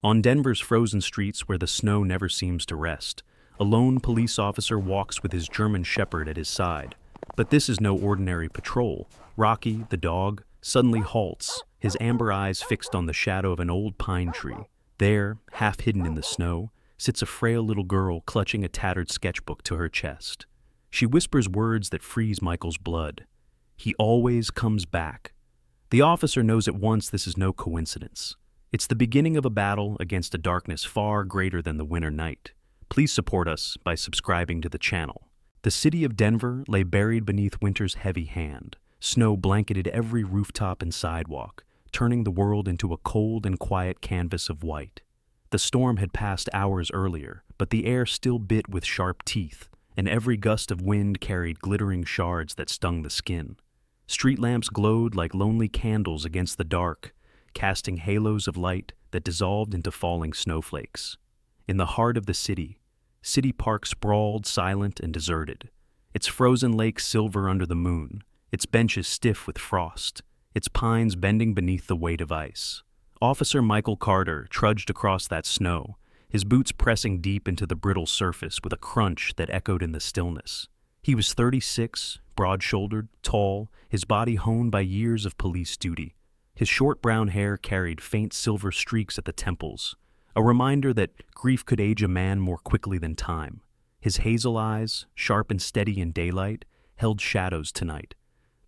On Denver's frozen streets where the snow never seems to rest, a lone police officer walks with his German shepherd at his side. But this is no ordinary patrol. Rocky, the dog, suddenly halts, his amber eyes fixed on the shadow of an old pine tree. There, half hidden in the snow, sits a frail little girl clutching a tattered sketchbook to her chest. She whispers words that freeze Michael's blood. He always comes back. The officer knows at once this is no coincidence. It's the beginning of a battle against a darkness far greater than the winter night. Please support us by subscribing to the channel. The city of Denver lay buried beneath winter's heavy hand. Snow blanketed every rooftop and sidewalk, turning the world into a cold and quiet canvas of white. The storm had passed hours earlier, but the air still bit with sharp teeth, and every gust of wind carried glittering shards that stung the skin. Street lamps glowed like lonely candles against the dark, casting halos of light that dissolved into falling snowflakes. In the heart of the city, City Park sprawled silent and deserted, its frozen lakes silver under the moon, its benches stiff with frost, its pines bending beneath the weight of ice. Officer Michael Carter trudged across that snow, his boots pressing deep into the brittle surface with a crunch that echoed in the stillness. He was 36, broad-shouldered, tall, his body honed by years of police duty. His short brown hair carried faint silver streaks at the temples, a reminder that grief could age a man more quickly than time. His hazel eyes, sharp and steady in daylight, held shadows tonight,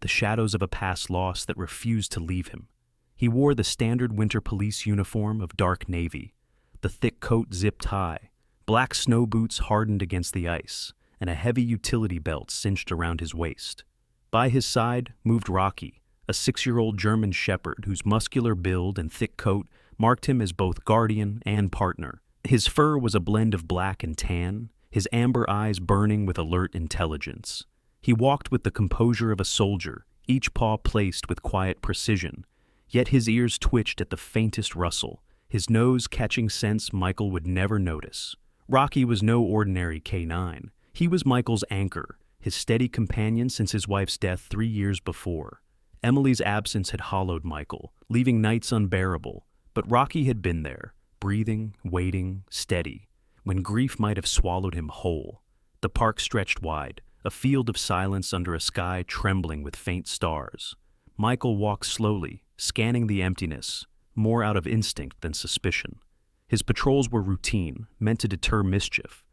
the shadows of a past loss that refused to leave him. He wore the standard winter police uniform of dark navy, the thick coat zipped high, black snow boots hardened against the ice, and a heavy utility belt cinched around his waist. By his side moved Rocky, a 6-year-old German shepherd whose muscular build and thick coat marked him as both guardian and partner. His fur was a blend of black and tan, his amber eyes burning with alert intelligence. He walked with the composure of a soldier, each paw placed with quiet precision, yet his ears twitched at the faintest rustle, his nose catching scents Michael would never notice. Rocky was no ordinary K9. He was Michael's anchor, his steady companion since his wife's death 3 years before. Emily's absence had hollowed Michael, leaving nights unbearable, but Rocky had been there, breathing, waiting, steady, when grief might have swallowed him whole. The park stretched wide, a field of silence under a sky trembling with faint stars. Michael walked slowly, scanning the emptiness, more out of instinct than suspicion. His patrols were routine, meant to deter mischief,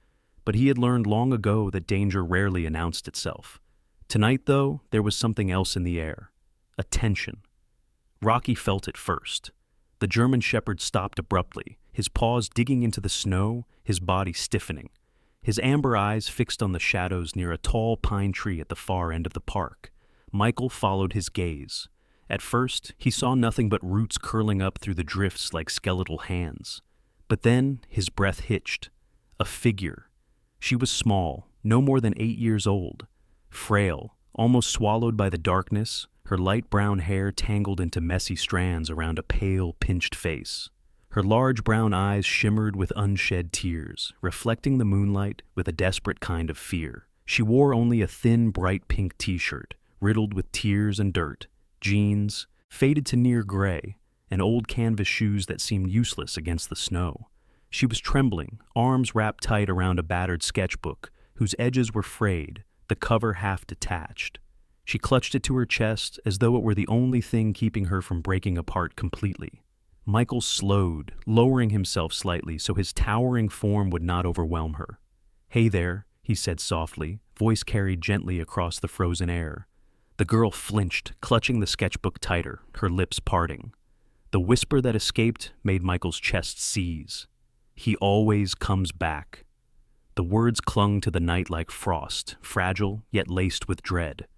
but he had learned long ago that danger rarely announced itself. Tonight, though, there was something else in the air. A tension. Rocky felt it first. The German shepherd stopped abruptly, his paws digging into the snow, his body stiffening. His amber eyes fixed on the shadows near a tall pine tree at the far end of the park. Michael followed his gaze. At first, he saw nothing but roots curling up through the drifts like skeletal hands. But then, his breath hitched. A figure. She was small, no more than 8 years old. Frail, almost swallowed by the darkness, her light brown hair tangled into messy strands around a pale, pinched face. Her large brown eyes shimmered with unshed tears, reflecting the moonlight with a desperate kind of fear. She wore only a thin, bright pink t-shirt, riddled with tears and dirt, jeans, faded to near gray, and old canvas shoes that seemed useless against the snow. She was trembling, arms wrapped tight around a battered sketchbook, whose edges were frayed, the cover half detached. She clutched it to her chest as though it were the only thing keeping her from breaking apart completely. Michael slowed, lowering himself slightly so his towering form would not overwhelm her. "Hey there," he said softly, voice carried gently across the frozen air. The girl flinched, clutching the sketchbook tighter, her lips parting. The whisper that escaped made Michael's chest seize. "He always comes back." The words clung to the night like frost, fragile yet laced with dread.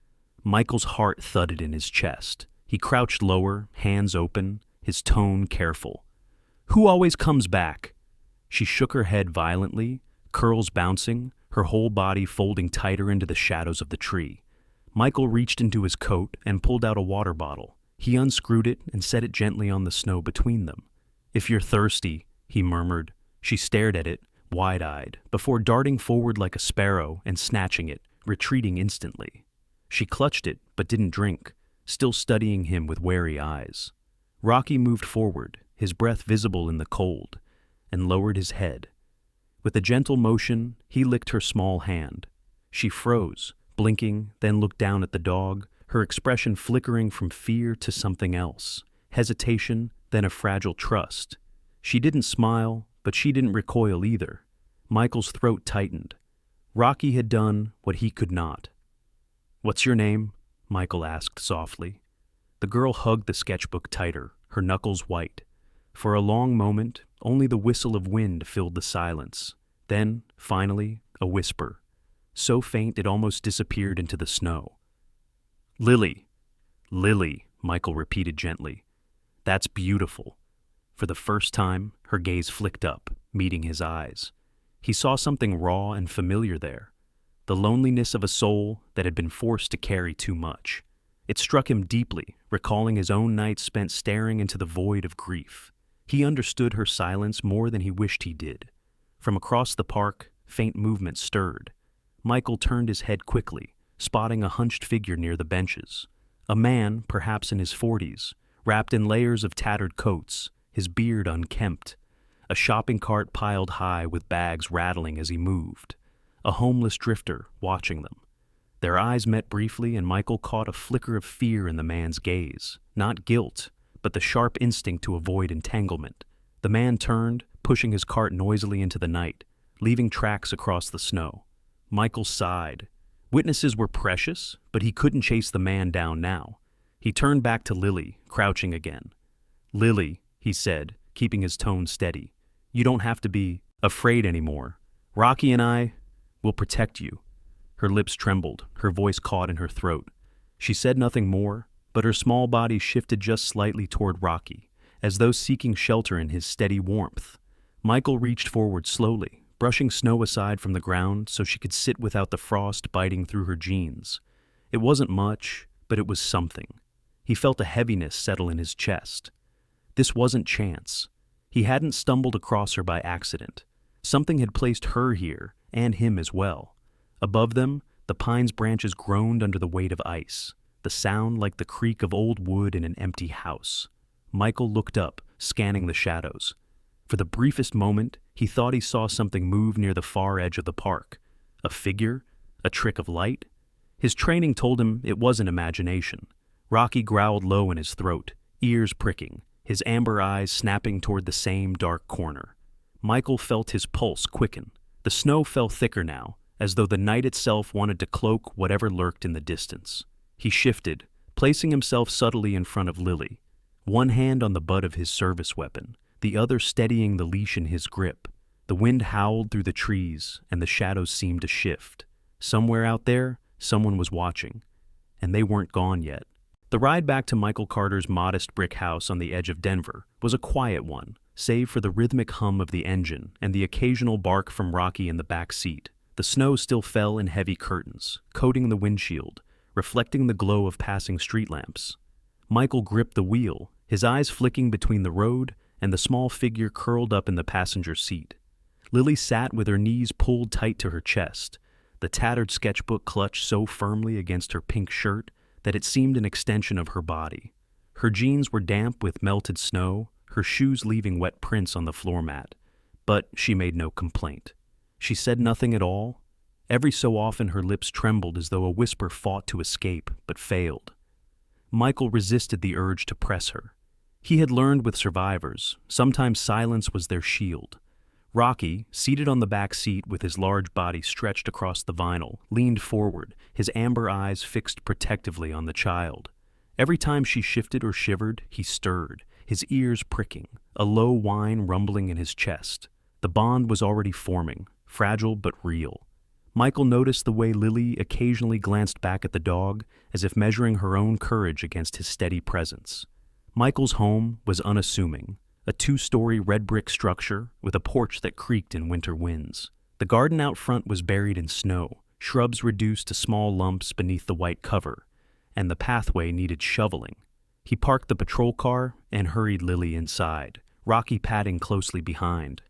Michael's heart thudded in his chest. He crouched lower, hands open, his tone careful. "Who always comes back?" She shook her head violently, curls bouncing, her whole body folding tighter into the shadows of the tree. Michael reached into his coat and pulled out a water bottle. He unscrewed it and set it gently on the snow between them. "If you're thirsty," he murmured. She stared at it, wide-eyed, before darting forward like a sparrow and snatching it, retreating instantly. She clutched it, but didn't drink, still studying him with wary eyes. Rocky moved forward, his breath visible in the cold, and lowered his head. With a gentle motion, he licked her small hand. She froze, blinking, then looked down at the dog, her expression flickering from fear to something else, hesitation, then a fragile trust. She didn't smile, but she didn't recoil either. Michael's throat tightened. Rocky had done what he could not. "What's your name?" Michael asked softly. The girl hugged the sketchbook tighter, her knuckles white. For a long moment, only the whistle of wind filled the silence. Then, finally, a whisper, so faint it almost disappeared into the snow. "Lily." "Lily," Michael repeated gently. "That's beautiful." For the first time, her gaze flicked up, meeting his eyes. He saw something raw and familiar there, the loneliness of a soul that had been forced to carry too much. It struck him deeply, recalling his own nights spent staring into the void of grief. He understood her silence more than he wished he did. From across the park, faint movement stirred. Michael turned his head quickly, spotting a hunched figure near the benches. A man, perhaps in his 40s, wrapped in layers of tattered coats, his beard unkempt. A shopping cart piled high with bags rattling as he moved. A homeless drifter watching them. Their eyes met briefly, and Michael caught a flicker of fear in the man's gaze. Not guilt, but the sharp instinct to avoid entanglement. The man turned, pushing his cart noisily into the night, leaving tracks across the snow. Michael sighed. Witnesses were precious, but he couldn't chase the man down now. He turned back to Lily, crouching again. "Lily," he said, keeping his tone steady, "you don't have to be afraid anymore. Rocky and I will protect you." Her lips trembled, her voice caught in her throat. She said nothing more, but her small body shifted just slightly toward Rocky, as though seeking shelter in his steady warmth. Michael reached forward slowly, brushing snow aside from the ground so she could sit without the frost biting through her jeans. It wasn't much, but it was something. He felt a heaviness settle in his chest. This wasn't chance. He hadn't stumbled across her by accident. Something had placed her here, and him as well. Above them, the pine's branches groaned under the weight of ice, the sound like the creak of old wood in an empty house. Michael looked up, scanning the shadows. For the briefest moment, he thought he saw something move near the far edge of the park. A figure? A trick of light? His training told him it wasn't imagination. Rocky growled low in his throat, ears pricking, his amber eyes snapping toward the same dark corner. Michael felt his pulse quicken. The snow fell thicker now, as though the night itself wanted to cloak whatever lurked in the distance. He shifted, placing himself subtly in front of Lily, one hand on the butt of his service weapon, the other steadying the leash in his grip. The wind howled through the trees, and the shadows seemed to shift. Somewhere out there, someone was watching, and they weren't gone yet. The ride back to Michael Carter's modest brick house on the edge of Denver was a quiet one, save for the rhythmic hum of the engine and the occasional bark from Rocky in the back seat. The snow still fell in heavy curtains, coating the windshield, reflecting the glow of passing street lamps. Michael gripped the wheel, his eyes flicking between the road and the small figure curled up in the passenger seat. Lily sat with her knees pulled tight to her chest, the tattered sketchbook clutched so firmly against her pink shirt that it seemed an extension of her body. Her jeans were damp with melted snow, her shoes leaving wet prints on the floor mat, but she made no complaint. She said nothing at all. Every so often her lips trembled as though a whisper fought to escape, but failed. Michael resisted the urge to press her. He had learned with survivors, sometimes silence was their shield. Rocky, seated on the back seat with his large body stretched across the vinyl, leaned forward, his amber eyes fixed protectively on the child. Every time she shifted or shivered, he stirred, his ears pricking, a low whine rumbling in his chest. The bond was already forming, fragile but real. Michael noticed the way Lily occasionally glanced back at the dog, as if measuring her own courage against his steady presence. Michael's home was unassuming, a 2-story red brick structure with a porch that creaked in winter winds. The garden out front was buried in snow, shrubs reduced to small lumps beneath the white cover, and the pathway needed shoveling. He parked the patrol car and hurried Lily inside, Rocky padding closely behind.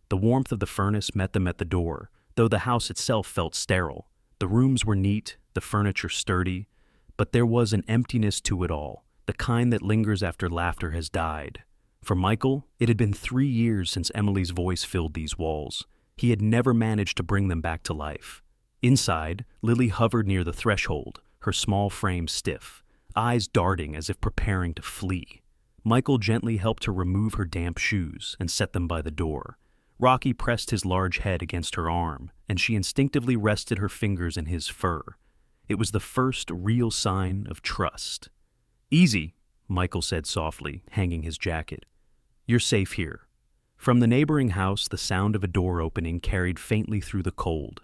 The warmth of the furnace met them at the door, though the house itself felt sterile. The rooms were neat, the furniture sturdy, but there was an emptiness to it all, the kind that lingers after laughter has died. For Michael, it had been 3 years since Emily's voice filled these walls. He had never managed to bring them back to life. Inside, Lily hovered near the threshold, her small frame stiff, eyes darting as if preparing to flee. Michael gently helped her remove her damp shoes and set them by the door. Rocky pressed his large head against her arm, and she instinctively rested her fingers in his fur. It was the first real sign of trust. "Easy," Michael said softly, hanging his jacket. "You're safe here." From the neighboring house, the sound of a door opening carried faintly through the cold.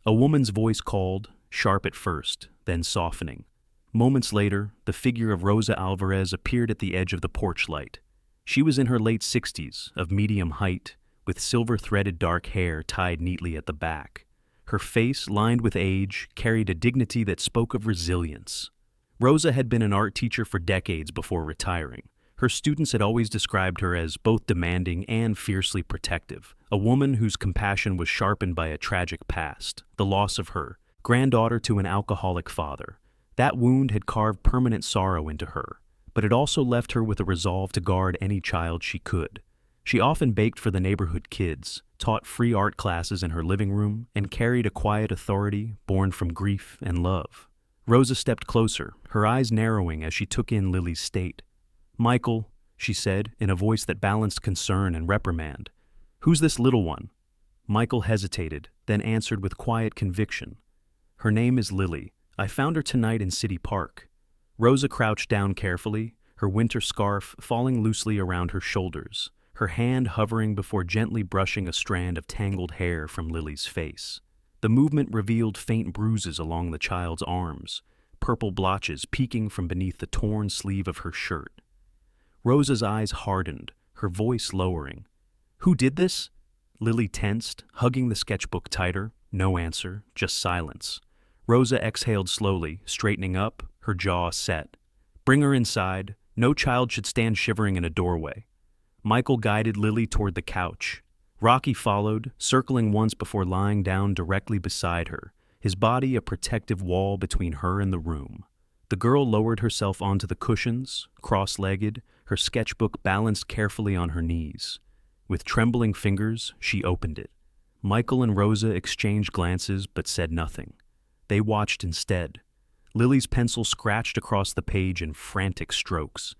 A woman's voice called, sharp at first, then softening. Moments later, the figure of Rosa Alvarez appeared at the edge of the porch light. She was in her late 60s, of medium height, with silver-threaded dark hair tied neatly at the back. Her face, lined with age, carried a dignity that spoke of resilience. Rosa had been an art teacher for decades before retiring. Her students had always described her as both demanding and fiercely protective, a woman whose compassion was sharpened by a tragic past, the loss of her granddaughter to an alcoholic father. That wound had carved permanent sorrow into her, but it also left her with a resolve to guard any child she could. She often baked for the neighborhood kids, taught free art classes in her living room, and carried a quiet authority born from grief and love. Rosa stepped closer, her eyes narrowing as she took in Lily's state. "Michael," she said, in a voice that balanced concern and reprimand. "Who's this little one?" Michael hesitated, then answered with quiet conviction. "Her name is Lily. I found her tonight in City Park." Rosa crouched down carefully, her winter scarf falling loosely around her shoulders, her hand hovering before gently brushing a strand of tangled hair from Lily's face. The movement revealed faint bruises along the child's arms, purple blotches peeking from beneath the torn sleeve of her shirt. Rosa's eyes hardened, her voice lowering. "Who did this?" Lily tensed, hugging the sketchbook tighter. No answer, just silence. Rosa exhaled slowly, straightening up, her jaw set. "Bring her inside. No child should stand shivering in a doorway." Michael guided Lily toward the couch. Rocky followed, circling once before lying down directly beside her, his body a protective wall between her and the room. The girl lowered herself onto the cushions, cross-legged, her sketchbook balanced carefully on her knees. With trembling fingers, she opened it. Michael and Rosa exchanged glances but said nothing. They watched instead. Lily's pencil scratched across the page in frantic strokes,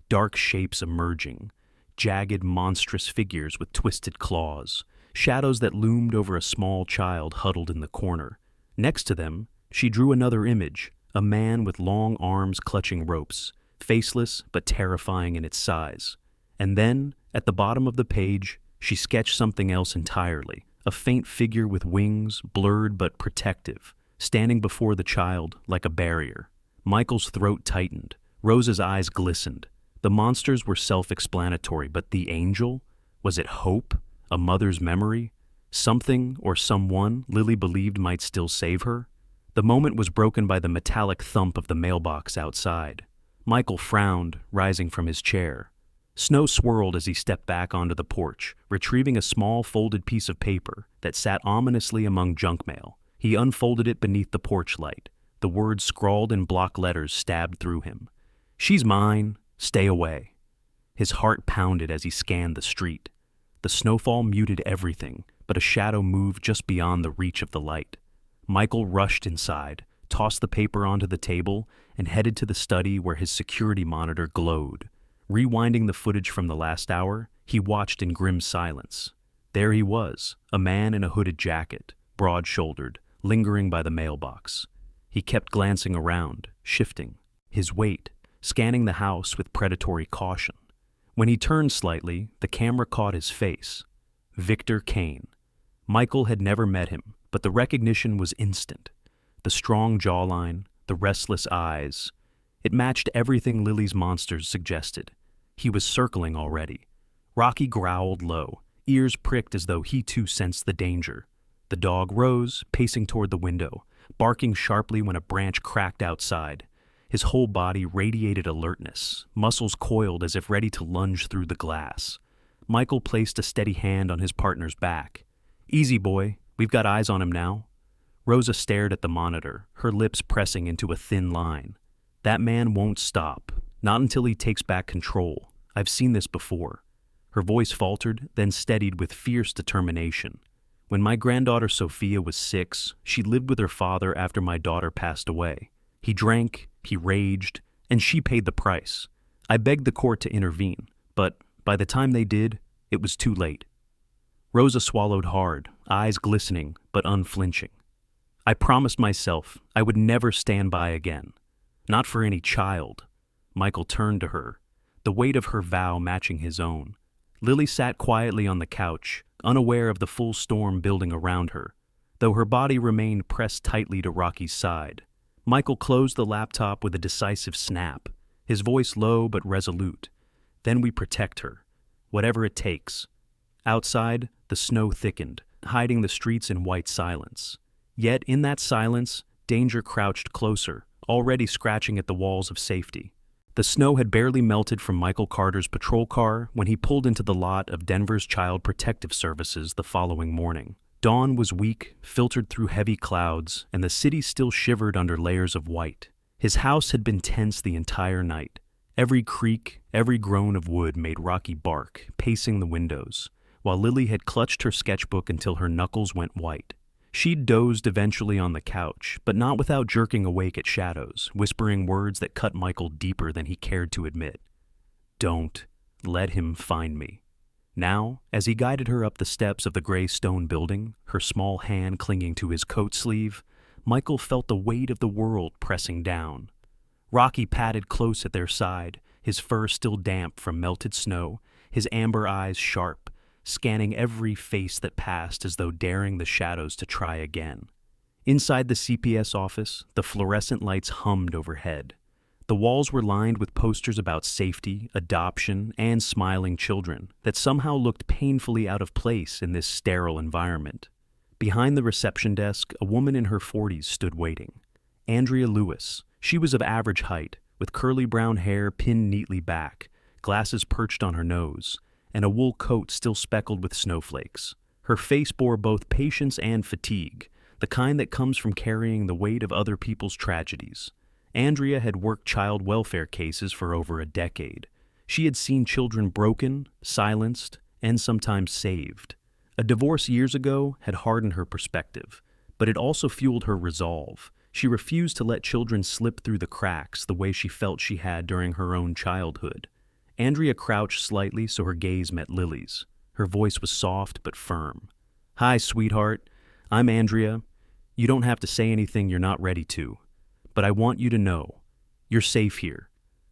dark shapes emerging, jagged, monstrous figures with twisted claws, shadows that loomed over a small child huddled in the corner. Next to them, she drew another image, a man with long arms clutching ropes, faceless but terrifying in its size. And then, at the bottom of the page, she sketched something else entirely, a faint figure with wings, blurred but protective, standing before the child like a barrier. Michael's throat tightened. Rosa's eyes glistened. The monsters were self-explanatory, but the angel? Was it hope? A mother's memory? Something or someone Lily believed might still save her? The moment was broken by the metallic thump of the mailbox outside. Michael frowned, rising from his chair. Snow swirled as he stepped back onto the porch, retrieving a small folded piece of paper that sat ominously among junk mail. He unfolded it beneath the porch light. The words scrawled in block letters stabbed through him. "She's mine. Stay away." His heart pounded as he scanned the street. The snowfall muted everything, but a shadow moved just beyond the reach of the light. Michael rushed inside, tossed the paper onto the table, and headed to the study where his security monitor glowed. Rewinding the footage from the last hour, he watched in grim silence. There he was, a man in a hooded jacket, broad-shouldered, lingering by the mailbox. He kept glancing around, shifting, his weight, scanning the house with predatory caution. When he turned slightly, the camera caught his face. Victor Kane. Michael had never met him, but the recognition was instant. The strong jawline, the restless eyes. It matched everything Lily's monsters suggested. He was circling already. Rocky growled low, ears pricked as though he too sensed the danger. The dog rose, pacing toward the window, barking sharply when a branch cracked outside. His whole body radiated alertness, muscles coiled as if ready to lunge through the glass. Michael placed a steady hand on his partner's back. "Easy, boy. We've got eyes on him now." Rosa stared at the monitor, her lips pressing into a thin line. "That man won't stop. Not until he takes back control. I've seen this before." Her voice faltered, then steadied with fierce determination. "When my granddaughter Sophia was 6, she lived with her father after my daughter passed away. He drank, he raged, and she paid the price. I begged the court to intervene, but by the time they did, it was too late." Rosa swallowed hard, eyes glistening but unflinching. "I promised myself I would never stand by again. Not for any child." Michael turned to her, the weight of her vow matching his own. Lily sat quietly on the couch, unaware of the full storm building around her, though her body remained pressed tightly to Rocky's side. Michael closed the laptop with a decisive snap, his voice low but resolute. "Then we protect her, whatever it takes." Outside, the snow thickened, hiding the streets in white silence. Yet in that silence, danger crouched closer, already scratching at the walls of safety. The snow had barely melted from Michael Carter's patrol car when he pulled into the lot of Denver's Child Protective Services the following morning. Dawn was weak, filtered through heavy clouds, and the city still shivered under layers of white. His house had been tense the entire night. Every creak, every groan of wood made Rocky bark, pacing the windows, while Lily had clutched her sketchbook until her knuckles went white. She'd dozed eventually on the couch, but not without jerking awake at shadows, whispering words that cut Michael deeper than he cared to admit. "Don't let him find me." Now, as he guided her up the steps of the gray stone building, her small hand clinging to his coat sleeve, Michael felt the weight of the world pressing down. Rocky padded close at their side, his fur still damp from melted snow, his amber eyes sharp, scanning every face that passed as though daring the shadows to try again. Inside the CPS office, the fluorescent lights hummed overhead. The walls were lined with posters about safety, adoption, and smiling children that somehow looked painfully out of place in this sterile environment. Behind the reception desk, a woman in her 40s stood waiting. Andrea Lewis. She was of average height, with curly brown hair pinned neatly back, glasses perched on her nose, and a wool coat still speckled with snowflakes. Her face bore both patience and fatigue, the kind that comes from carrying the weight of other people's tragedies. Andrea had worked child welfare cases for over a decade. She had seen children broken, silenced, and sometimes saved. A divorce years ago had hardened her perspective, but it also fueled her resolve. She refused to let children slip through the cracks the way she felt she had during her own childhood. Andrea crouched slightly so her gaze met Lily's. Her voice was soft but firm. "Hi, sweetheart. I'm Andrea. You don't have to say anything you're not ready to. But I want you to know, you're safe here."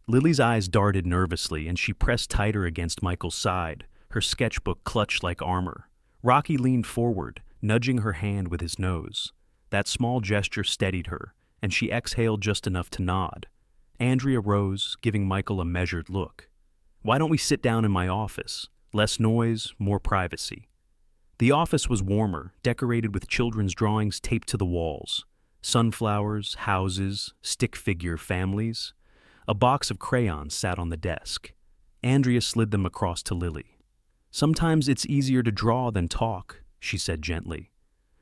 Lily's eyes darted nervously, and she pressed tighter against Michael's side, her sketchbook clutched like armor. Rocky leaned forward, nudging her hand with his nose. That small gesture steadied her, and she exhaled just enough to nod. Andrea rose, giving Michael a measured look. "Why don't we sit down in my office? Less noise, more privacy." The office was warmer, decorated with children's drawings taped to the walls. Sunflowers, houses, stick figure families. A box of crayons sat on the desk. Andrea slid them across to Lily. "Sometimes it's easier to draw than talk," she said gently.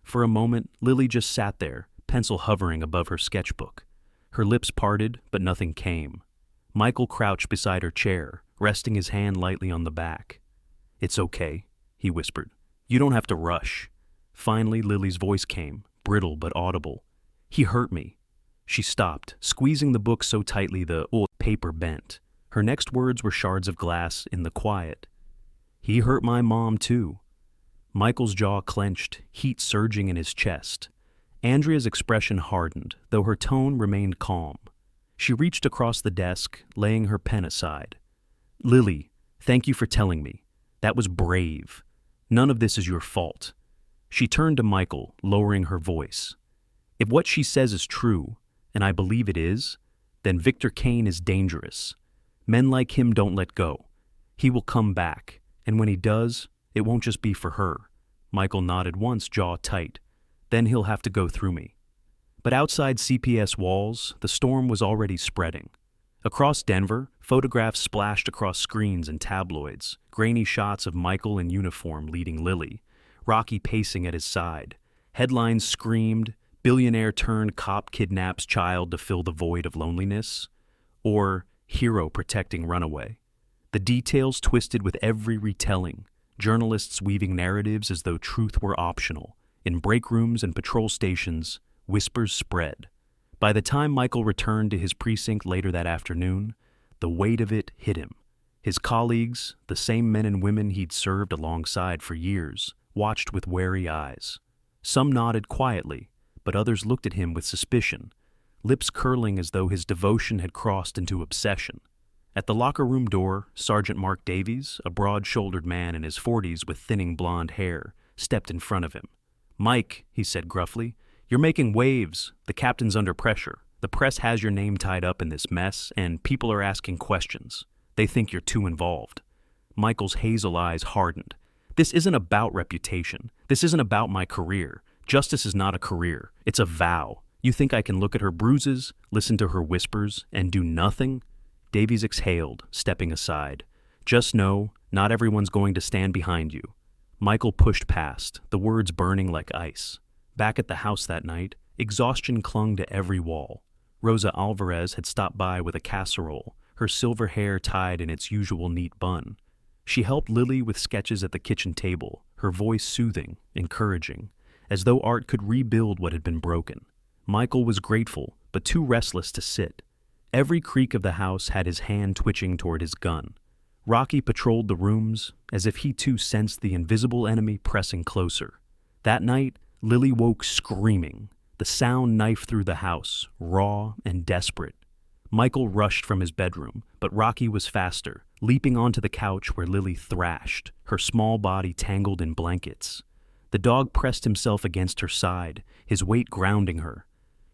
For a moment, Lily just sat there, pencil hovering above her sketchbook. Her lips parted, but nothing came. Michael crouched beside her chair, resting his hand lightly on the back. "It's okay," he whispered. "You don't have to rush." Finally, Lily's voice came, brittle but audible. "He hurt me." She stopped, squeezing the book so tightly the paper bent. Her next words were shards of glass in the quiet. "He hurt my mom, too." Michael's jaw clenched, heat surging in his chest. Andrea's expression hardened, though her tone remained calm. She reached across the desk, laying her pen aside. "Lily, thank you for telling me. That was brave. None of this is your fault." She turned to Michael, lowering her voice. "If what she says is true, and I believe it is, then Victor Kane is dangerous. Men like him don't let go. He will come back, and when he does, it won't just be for her." Michael nodded once, jaw tight. "Then he'll have to go through me." But outside CPS walls, the storm was already spreading. Across Denver, photographs splashed across screens and tabloids, grainy shots of Michael in uniform leading Lily, Rocky pacing at his side. Headlines screamed, "Billionaire turned cop kidnaps child to fill the void of loneliness," or "Hero protecting runaway." The details twisted with every retelling, journalists weaving narratives as though truth were optional. In break rooms and patrol stations, whispers spread. By the time Michael returned to his precinct later that afternoon, the weight of it hit him. His colleagues, the same men and women he'd served alongside for years, watched with wary eyes. Some nodded quietly, but others looked at him with suspicion, lips curling as though his devotion had crossed into obsession. At the locker room door, Sergeant Mark Davies, a broad-shouldered man in his 40s with thinning blonde hair, stepped in front of him. "Mike," he said gruffly, "you're making waves. The captain's under pressure. The press has your name tied up in this mess, and people are asking questions. They think you're too involved." Michael's hazel eyes hardened. "This isn't about reputation. This isn't about my career. Justice is not a career. It's a vow. You think I can look at her bruises, listen to her whispers, and do nothing?" Davies exhaled, stepping aside. "Just know, not everyone's going to stand behind you." Michael pushed past, the words burning like ice. Back at the house that night, exhaustion clung to every wall. Rosa Alvarez had stopped by with a casserole, her silver hair tied in its usual neat bun. She helped Lily with sketches at the kitchen table, her voice soothing, encouraging, as though art could rebuild what had been broken. Michael was grateful, but too restless to sit. Every creak of the house had his hand twitching toward his gun. Rocky patrolled the rooms, as if he too sensed the invisible enemy pressing closer. That night, Lily woke screaming. The sound knifed through the house, raw and desperate. Michael rushed from his bedroom, but Rocky was faster, leaping onto the couch where Lily thrashed, her small body tangled in blankets. The dog pressed himself against her side, his weight grounding her.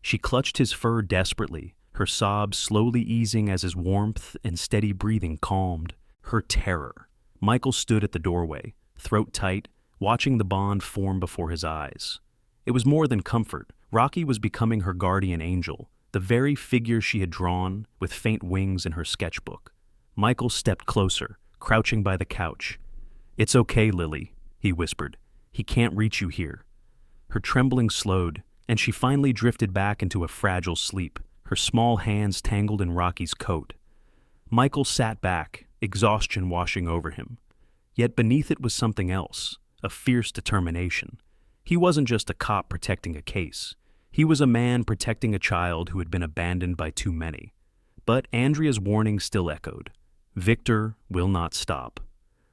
She clutched his fur desperately, her sobs slowly easing as his warmth and steady breathing calmed her terror. Michael stood at the doorway, throat tight, watching the bond form before his eyes. It was more than comfort. Rocky was becoming her guardian angel, the very figure she had drawn with faint wings in her sketchbook. Michael stepped closer, crouching by the couch. "It's okay, Lily," he whispered. "He can't reach you here." Her trembling slowed, and she finally drifted back into a fragile sleep, her small hands tangled in Rocky's coat. Michael sat back, exhaustion washing over him. Yet beneath it was something else, a fierce determination. He wasn't just a cop protecting a case. He was a man protecting a child who had been abandoned by too many. But Andrea's warning still echoed. Victor will not stop.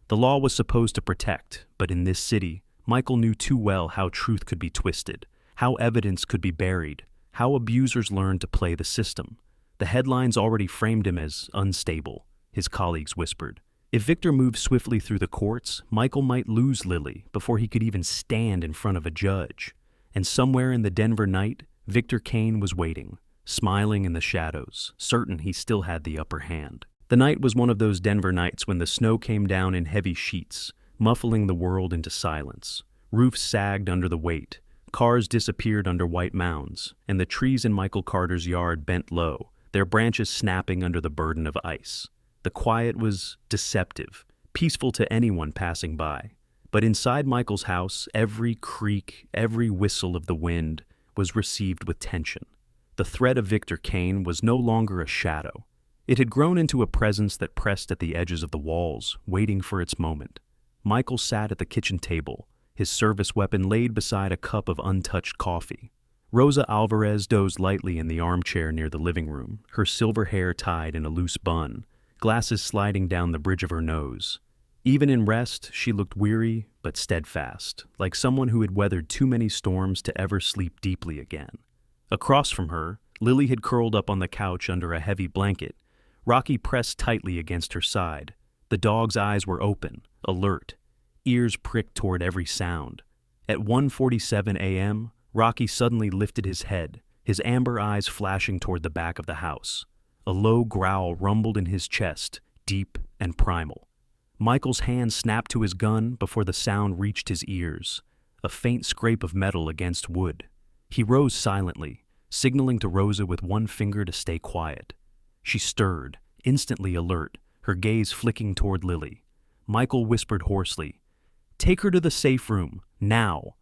The law was supposed to protect, but in this city, Michael knew too well how truth could be twisted, how evidence could be buried, how abusers learned to play the system. The headlines already framed him as unstable, his colleagues whispered. If Victor moved swiftly through the courts, Michael might lose Lily before he could even stand in front of a judge. And somewhere in the Denver night, Victor Kane was waiting, smiling in the shadows, certain he still had the upper hand. The night was one of those Denver nights when the snow came down in heavy sheets, muffling the world into silence. Roofs sagged under the weight, cars disappeared under white mounds, and the trees in Michael Carter's yard bent low, their branches snapping under the burden of ice. The quiet was deceptive, peaceful to anyone passing by. But inside Michael's house, every creak, every whistle of the wind was received with tension. The threat of Victor Kane was no longer a shadow. It had grown into a presence that pressed at the edges of the walls, waiting for its moment. Michael sat at the kitchen table, his service weapon laid beside a cup of untouched coffee. Rosa Alvarez dozed lightly in the armchair near the living room, her silver hair tied in a loose bun, glasses sliding down the bridge of her nose. Even in rest, she looked weary but steadfast, like someone who had weathered too many storms to ever sleep deeply again. Across from her, Lily had curled up on the couch under a heavy blanket, Rocky pressed tightly against her side. The dog's eyes were open, alert, ears pricked toward every sound. At 1:47 a.m., Rocky suddenly lifted his head, his amber eyes flashing toward the back of the house. A low growl rumbled in his chest, deep and primal. Michael's hand snapped to his gun before the sound reached his ears, a faint scrape of metal against wood. He rose silently, signaling to Rosa with one finger to stay quiet. She stirred, instantly alert, her gaze flicking toward Lily. Michael whispered hoarsely, "Take her to the safe room, now."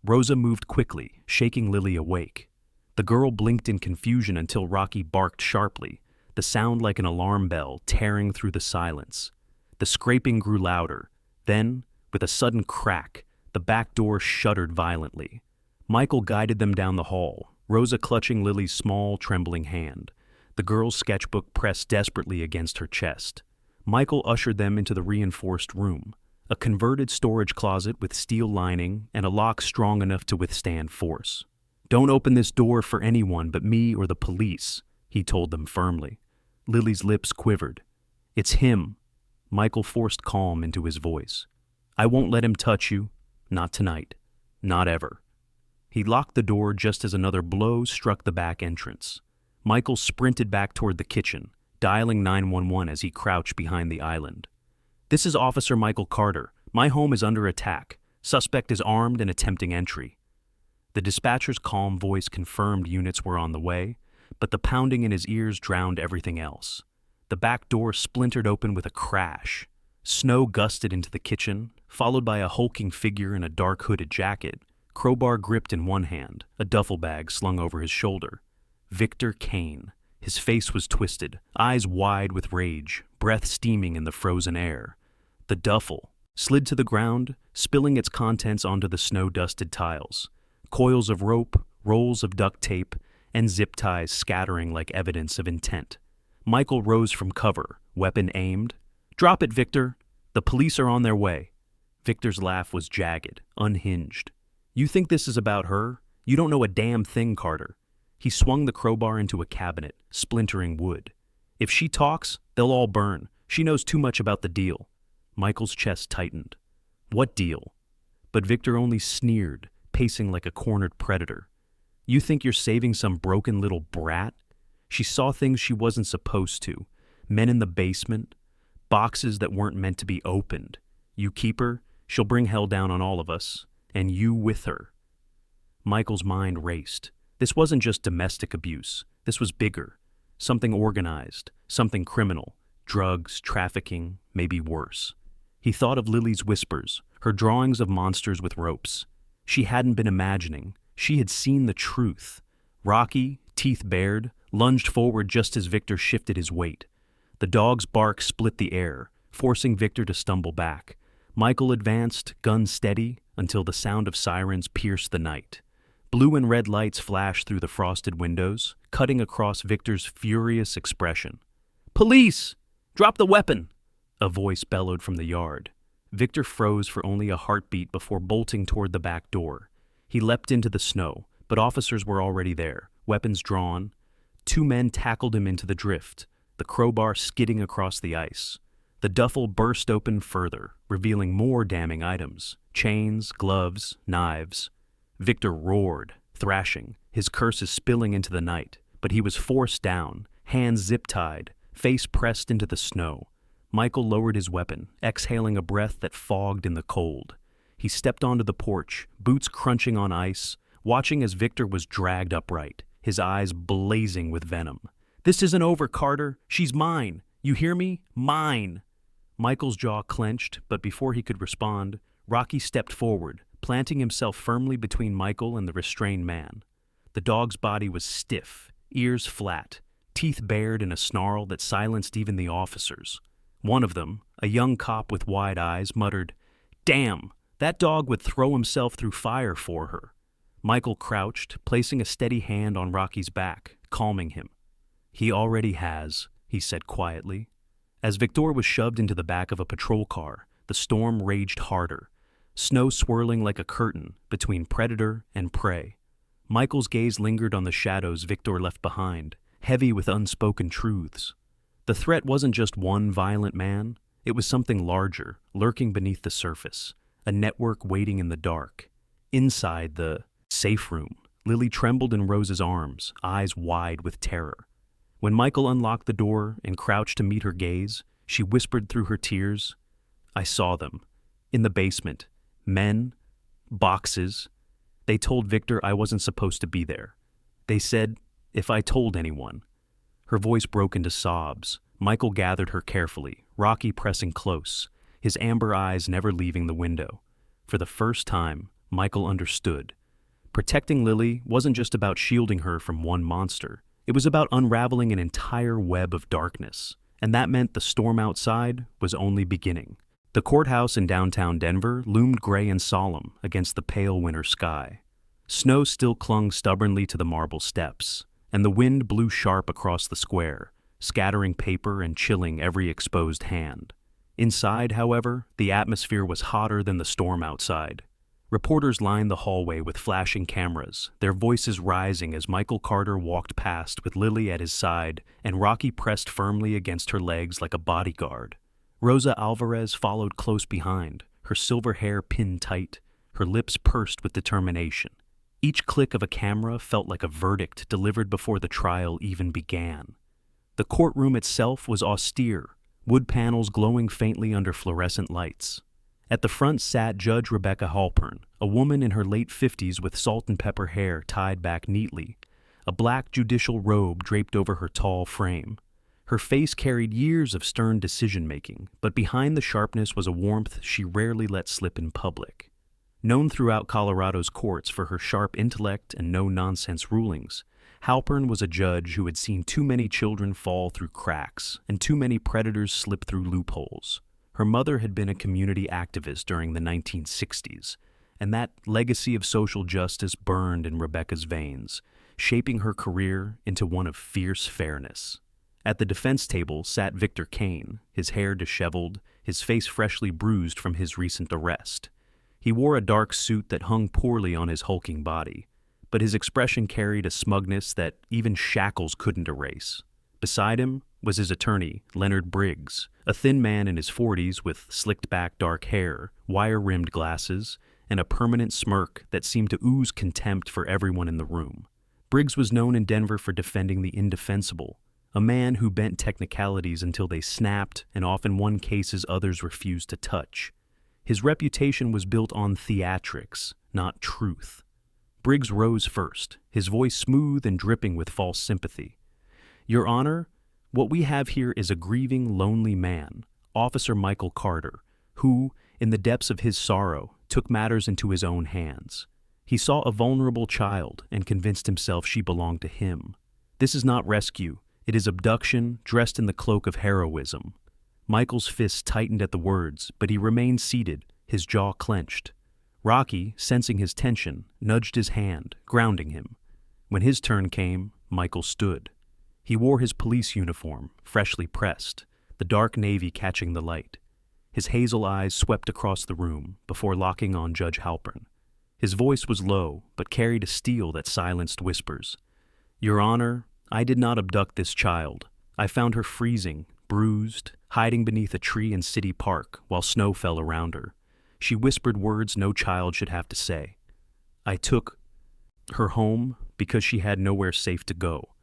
Rosa moved quickly, shaking Lily awake. The girl blinked in confusion until Rocky barked sharply, the sound like an alarm bell tearing through the silence. The scraping grew louder. Then, with a sudden crack, the back door shuddered violently. Michael guided them down the hall, Rosa clutching Lily's small, trembling hand. The girl's sketchbook pressed desperately against her chest. Michael ushered them into the reinforced room, a converted storage closet with steel lining and a lock strong enough to withstand force. "Don't open this door for anyone but me or the police," he told them firmly. Lily's lips quivered. "It's him." Michael forced calm into his voice. "I won't let him touch you. Not tonight. Not ever." He locked the door just as another blow struck the back entrance. Michael sprinted back toward the kitchen, dialing 911 as he crouched behind the island. "This is Officer Michael Carter. My home is under attack. Suspect is armed and attempting entry." The dispatcher's calm voice confirmed units were on the way, but the pounding in his ears drowned everything else. The back door splintered open with a crash. Snow gusted into the kitchen, followed by a hulking figure in a dark hooded jacket, crowbar gripped in one hand, a duffel bag slung over his shoulder. Victor Kane. His face was twisted, eyes wide with rage, breath steaming in the frozen air. The duffel slid to the ground, spilling its contents onto the snow-dusted tiles. Coils of rope, rolls of duct tape, and zip ties scattering like evidence of intent. Michael rose from cover, weapon aimed. "Drop it, Victor. The police are on their way." Victor's laugh was jagged, unhinged. "You think this is about her? You don't know a damn thing, Carter." He swung the crowbar into a cabinet, splintering wood. "If she talks, they'll all burn. She knows too much about the deal." Michael's chest tightened. "What deal?" But Victor only sneered, pacing like a cornered predator. "You think you're saving some broken little brat? She saw things she wasn't supposed to. Men in the basement, boxes that weren't meant to be opened. You keep her, she'll bring hell down on all of us, and you with her." Michael's mind raced. This wasn't just domestic abuse. This was bigger. Something organized, something criminal. Drugs, trafficking, maybe worse. He thought of Lily's whispers, her drawings of monsters with ropes. She hadn't been imagining. She had seen the truth. Rocky, teeth bared, lunged forward just as Victor shifted his weight. The dog's bark split the air, forcing Victor to stumble back. Michael advanced, gun steady, until the sound of sirens pierced the night. Blue and red lights flashed through the frosted windows, cutting across Victor's furious expression. "Police! Drop the weapon!" a voice bellowed from the yard. Victor froze for only a heartbeat before bolting toward the back door. He leapt into the snow, but officers were already there, weapons drawn. Two men tackled him into the drift, the crowbar skidding across the ice. The duffel burst open further, revealing more damning items: chains, gloves, knives. Victor roared, thrashing, his curses spilling into the night, but he was forced down, hands zip-tied, face pressed into the snow. Michael lowered his weapon, exhaling a breath that fogged in the cold. He stepped onto the porch, boots crunching on ice, watching as Victor was dragged upright, his eyes blazing with venom. "This isn't over, Carter. She's mine. You hear me? Mine." Michael's jaw clenched, but before he could respond, Rocky stepped forward, planting himself firmly between Michael and the restrained man. The dog's body was stiff, ears flat, teeth bared in a snarl that silenced even the officers. One of them, a young cop with wide eyes, muttered, "Damn, that dog would throw himself through fire for her." Michael crouched, placing a steady hand on Rocky's back, calming him. "He already has," he said quietly. As Victor was shoved into the back of a patrol car, the storm raged harder, snow swirling like a curtain between predator and prey. Michael's gaze lingered on the shadows Victor left behind, heavy with unspoken truths. The threat wasn't just one violent man, it was something larger, lurking beneath the surface, a network waiting in the dark. Inside the safe room, Lily trembled in Rose's arms, eyes wide with terror. When Michael unlocked the door and crouched to meet her gaze, she whispered through her tears, "I saw them. In the basement. Men. Boxes. They told Victor I wasn't supposed to be there. They said, if I told anyone." Her voice broke into sobs. Michael gathered her carefully, Rocky pressing close, his amber eyes never leaving the window. For the first time, Michael understood. Protecting Lily wasn't just about shielding her from one monster. It was about unraveling an entire web of darkness, and that meant the storm outside was only beginning. The courthouse in downtown Denver loomed gray and solemn against the pale winter sky. Snow still clung stubbornly to the marble steps, and the wind blew sharp across the square, scattering paper and chilling every exposed hand. Inside, however, the atmosphere was hotter than the storm outside. Reporters lined the hallway with flashing cameras, their voices rising as Michael Carter walked past with Lily at his side and Rocky pressed firmly against her legs like a bodyguard. Rosa Alvarez followed close behind, her silver hair pinned tight, her lips pursed with determination. Each click of a camera felt like a verdict delivered before the trial even began. The courtroom itself was austere, wood panels glowing faintly under fluorescent lights. At the front sat Judge Rebecca Halpern, a woman in her late 50s with salt and pepper hair tied back neatly, a black judicial robe draped over her tall frame. Her face carried years of stern decision-making, but behind the sharpness was a warmth she rarely let slip in public. Known throughout Colorado's courts for her sharp intellect and no-nonsense rulings, Halpern was a judge who had seen too many children fall through cracks and too many predators slip through loopholes. Her mother had been a community activist during the 1960s, and that legacy of social justice burned in Rebecca's veins, shaping her career into one of fierce fairness. At the defense table sat Victor Kane, his hair disheveled, his face freshly bruised from his recent arrest. He wore a dark suit that hung poorly on his hulking body, but his expression carried a smugness that even shackles couldn't erase. Beside him was his attorney, Leonard Briggs, a thin man in his 40s with slicked-back dark hair, wire-rimmed glasses, and a permanent smirk that seemed to ooze contempt for everyone in the room. Briggs was known in Denver for defending the indefensible, a man who bent technicalities until they snapped and often won cases others refused to touch. His reputation was built on theatrics, not truth. Briggs rose first, his voice smooth and dripping with false sympathy. "Your Honor, what we have here is a grieving, lonely man, Officer Michael Carter, who, in the depths of his sorrow, took matters into his own hands. He saw a vulnerable child and convinced himself she belonged to him. This is not rescue, it is abduction dressed in the cloak of heroism." Michael's fists tightened at the words, but he remained seated, his jaw clenched. Rocky, sensing his tension, nudged his hand, grounding him. When his turn came, Michael stood. He wore his police uniform, freshly pressed, the dark navy catching the light. His hazel eyes swept across the room before locking on Judge Halpern. His voice was low, but carried a steel that silenced whispers. "Your Honor, I did not abduct this child. I found her freezing, bruised, hiding beneath a tree in City Park while snow fell around her. She whispered words no child should have to say. I took her home because she had nowhere safe to go.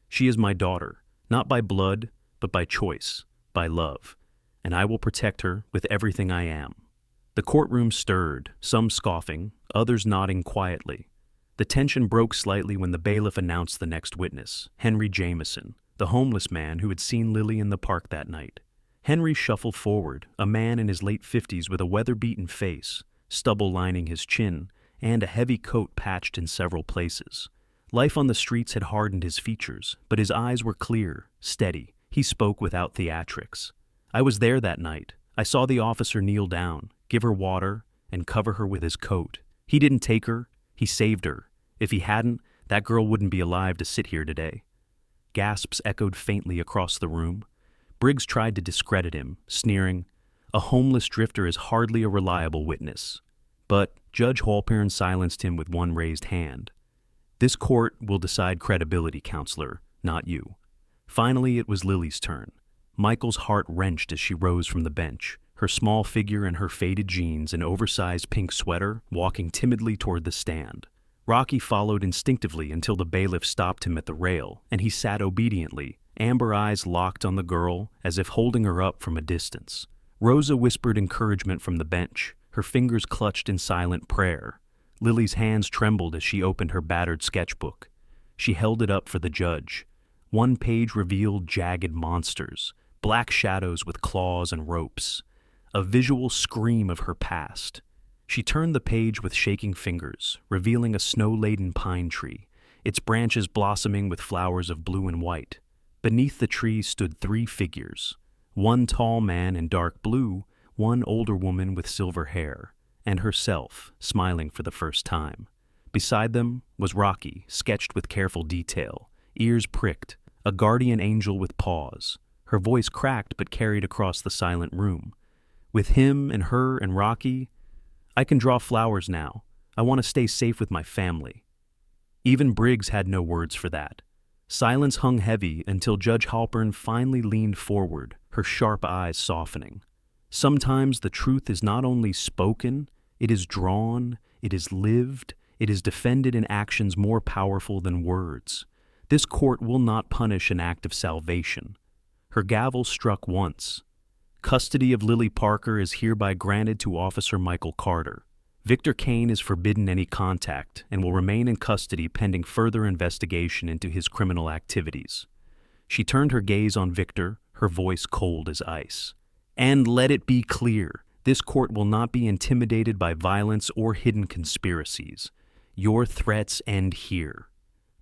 She is my daughter, not by blood, but by choice, by love, and I will protect her with everything I am." The courtroom stirred, some scoffing, others nodding quietly. The tension broke slightly when the bailiff announced the next witness, Henry Jameson, the homeless man who had seen Lily in the park that night. Henry shuffled forward, a man in his late 50s with a weather-beaten face, stubble lining his chin, and a heavy coat patched in several places. Life on the streets had hardened his features, but his eyes were clear, steady. He spoke without theatrics. "I was there that night. I saw the officer kneel down, give her water, and cover her with his coat. He didn't take her, he saved her. If he hadn't, that girl wouldn't be alive to sit here today." Gasps echoed faintly across the room. Briggs tried to discredit him, sneering, "A homeless drifter is hardly a reliable witness." But Judge Halpern silenced him with one raised hand. "This court will decide credibility, counselor, not you." Finally, it was Lily's turn. Michael's heart wrenched as she rose from the bench, her small figure in her faded jeans and oversized pink sweater, walking timidly toward the stand. Rocky followed instinctively until the bailiff stopped him at the rail, and he sat obediently, amber eyes locked on the girl as if holding her up from a distance. Rosa whispered encouragement from the bench, her fingers clutched in silent prayer. Lily's hands trembled as she opened her battered sketchbook. She held it up for the judge. One page revealed jagged monsters, black shadows with claws and ropes, a visual scream of her past. She turned the page with shaking fingers, revealing a snow-laden pine tree, its branches blossoming with flowers of blue and white. Beneath the tree stood three figures, one tall man in dark blue, one older woman with silver hair, and herself, smiling for the first time. Beside them was Rocky, sketched with careful detail, ears pricked, a guardian angel with paws. Her voice cracked but carried across the silent room. With him and her and Rocky, I can draw flowers now. I want to stay safe with my family. Even Briggs had no words for that. Silence hung heavy until Judge Halpern finally leaned forward, her sharp eyes softening. Sometimes the truth is not only spoken, it is drawn, it is lived, it is defended in actions more powerful than words. This court will not punish an act of salvation. Her gavel struck once. Custody of Lily Parker is hereby granted to Officer Michael Carter. Victor Kane is forbidden any contact and will remain in custody pending further investigation into his criminal activities. She turned her gaze on Victor, her voice cold as ice. And let it be clear, this court will not be intimidated by violence or hidden conspiracies. Your threats end here.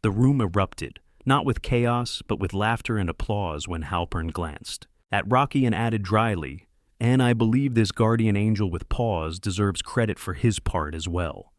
The room erupted, not with chaos, but with laughter and applause when Halpern glanced at Rocky and added dryly, and I believe this guardian angel with paws deserves credit for his part as well.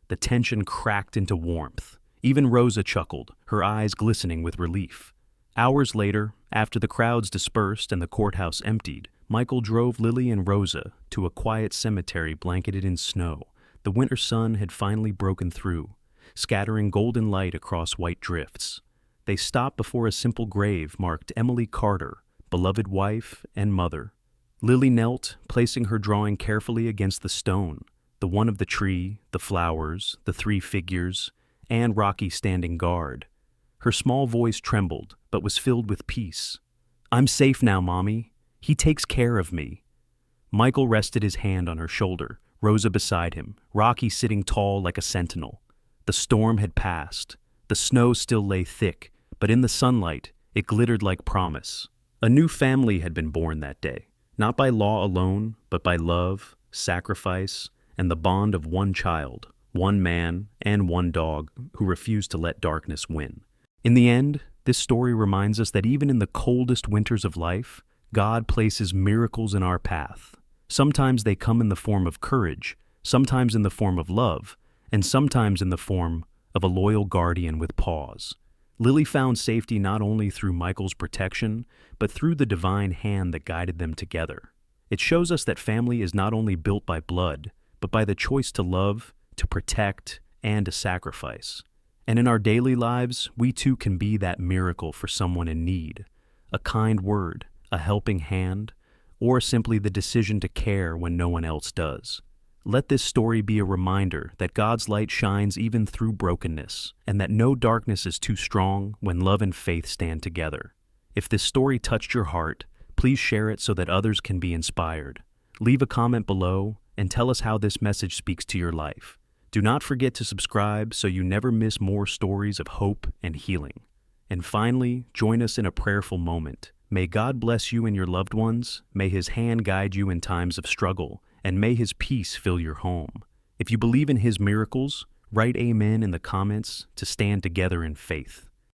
The tension cracked into warmth. Even Rosa chuckled, her eyes glistening with relief. Hours later, after the crowds dispersed and the courthouse emptied, Michael drove Lily and Rosa to a quiet cemetery blanketed in snow. The winter sun had finally broken through, scattering golden light across white drifts. They stopped before a simple grave marked Emily Carter, beloved wife and mother. Lily knelt, placing her drawing carefully against the stone, the one of the tree, the flowers, the three figures, and Rocky standing guard. Her small voice trembled, but was filled with peace. I'm safe now, Mommy. He takes care of me. Michael rested his hand on her shoulder, Rosa beside him, Rocky sitting tall like a sentinel. The storm had passed. The snow still lay thick, but in the sunlight, it glittered like promise. A new family had been born that day, not by law alone, but by love, sacrifice, and the bond of one child, one man, and one dog who refused to let darkness win. In the end, this story reminds us that even in the coldest winters of life, God places miracles in our path. Sometimes they come in the form of courage, sometimes in the form of love, and sometimes in the form of a loyal guardian with paws. Lily found safety not only through Michael's protection, but through the divine hand that guided them together. It shows us that family is not only built by blood, but by the choice to love, to protect, and to sacrifice. And in our daily lives, we too can be that miracle for someone in need. A kind word, a helping hand, or simply the decision to care when no one else does. Let this story be a reminder that God's light shines even through brokenness, and that no darkness is too strong when love and faith stand together. If this story touched your heart, please share it so that others can be inspired. Leave a comment below and tell us how this message speaks to your life. Do not forget to subscribe so you never miss more stories of hope and healing. And finally, join us in a prayerful moment. May God bless you and your loved ones. May His hand guide you in times of struggle, and may His peace fill your home. If you believe in His miracles, write Amen in the comments to stand together in faith.